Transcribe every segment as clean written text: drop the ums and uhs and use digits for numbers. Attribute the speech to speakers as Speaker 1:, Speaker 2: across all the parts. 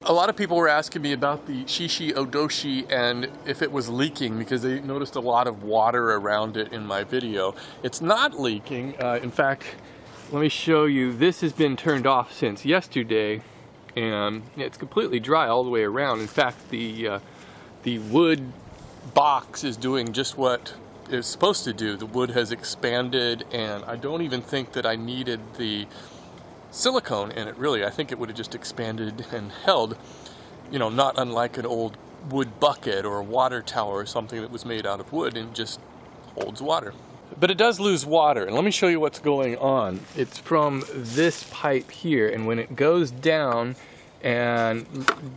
Speaker 1: A lot of people were asking me about the Shishi-odoshi and if it was leaking because they noticed a lot of water around it in my video. It's not leaking. In fact, let me show you. This has been turned off since yesterday, and it's completely dry all the way around. In fact, the wood box is doing just what it's supposed to do. The wood has expanded, and I don't even think that I needed the silicone in it, really. I think it would have just expanded and held, you know, not unlike an old wood bucket or a water tower or something that was made out of wood and just holds water. But it does lose water, and let me show you what's going on. It's from this pipe here, and when it goes down and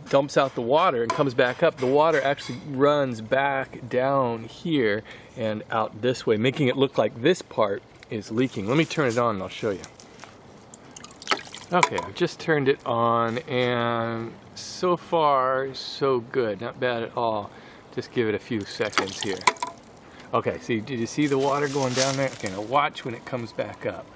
Speaker 1: dumps out the water and comes back up, the water actually runs back down here and out this way, making it look like this part is leaking. Let me turn it on and I'll show you. Okay, I've just turned it on, and so far, so good. Not bad at all. Just give it a few seconds here. Okay, see, did you see the water going down there? Okay, now watch when it comes back up.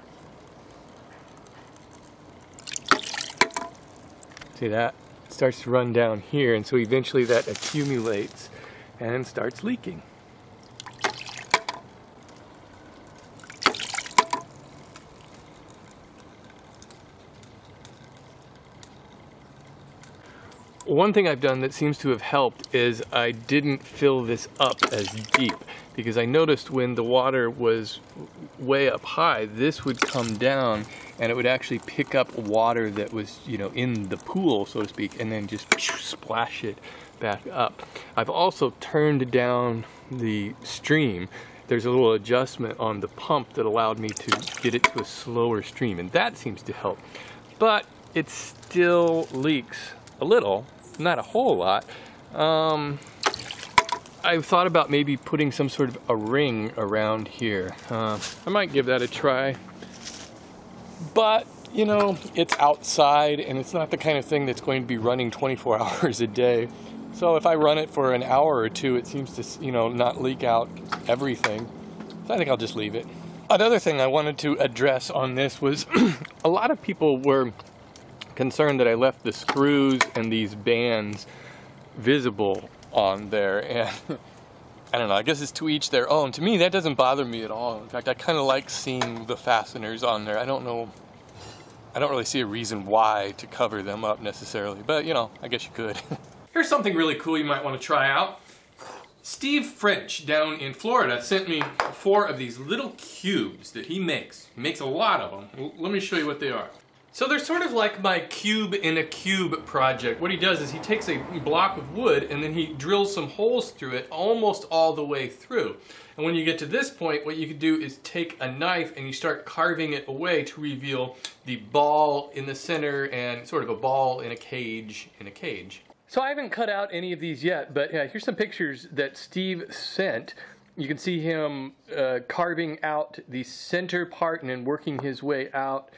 Speaker 1: See that? It starts to run down here, and so eventually that accumulates and starts leaking. One thing I've done that seems to have helped is I didn't fill this up as deep, because I noticed when the water was way up high, this would come down and it would actually pick up water that was, you know, in the pool, so to speak, and then just splash it back up. I've also turned down the stream. There's a little adjustment on the pump that allowed me to get it to a slower stream, and that seems to help. But it still leaks a little, not a whole lot. I've thought about maybe putting some sort of a ring around here. I might give that a try. But, you know, it's outside and it's not the kind of thing that's going to be running 24 hours a day. So if I run it for an hour or two, it seems to, you know, not leak out everything. So I think I'll just leave it. Another thing I wanted to address on this was a lot of people were concerned that I left the screws and these bands visible on there, and I don't know, I guess it's to each their own. To me, that doesn't bother me at all. In fact, I kind of like seeing the fasteners on there. I don't really see a reason why to cover them up necessarily, but you know, I guess you could. Here's something really cool you might want to try out. Steve French down in Florida sent me 4 of these little cubes that he makes. He makes a lot of them. Let me show you what they are. So they're sort of like my cube in a cube project. What he does is he takes a block of wood and then he drills some holes through it almost all the way through. And when you get to this point, what you can do is take a knife and you start carving it away to reveal the ball in the center and sort of a ball in a cage So I haven't cut out any of these yet, but here's some pictures that Steve sent. You can see him carving out the center part and then working his way out.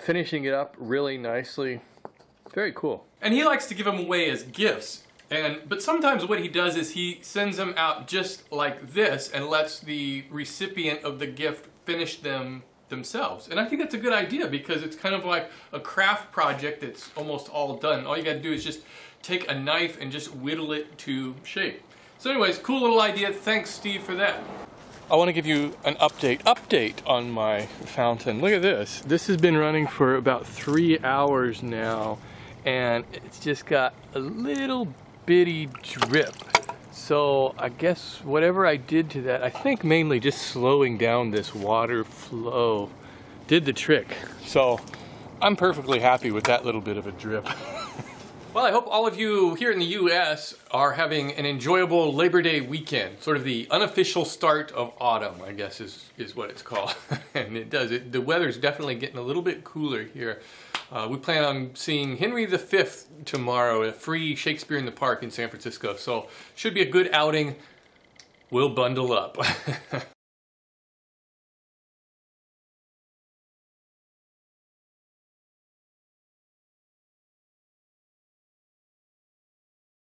Speaker 1: Finishing it up really nicely. Very cool. And he likes to give them away as gifts. But sometimes what he does is he sends them out just like this and lets the recipient of the gift finish them themselves. And I think that's a good idea because it's kind of like a craft project that's almost all done. All you gotta do is just take a knife and just whittle it to shape. So anyways, cool little idea. Thanks, Steve, for that. I want to give you an update on my fountain. Look at this. This has been running for about 3 hours now, and it's just got a little bitty drip. So I guess whatever I did to that, I think mainly just slowing down this water flow did the trick. So I'm perfectly happy with that little bit of a drip. Well, I hope all of you here in the US are having an enjoyable Labor Day weekend. Sort of the unofficial start of autumn, I guess is what it's called. And it does. The weather's definitely getting a little bit cooler here. We plan on seeing Henry V tomorrow, a free Shakespeare in the Park in San Francisco. So should be a good outing. We'll bundle up.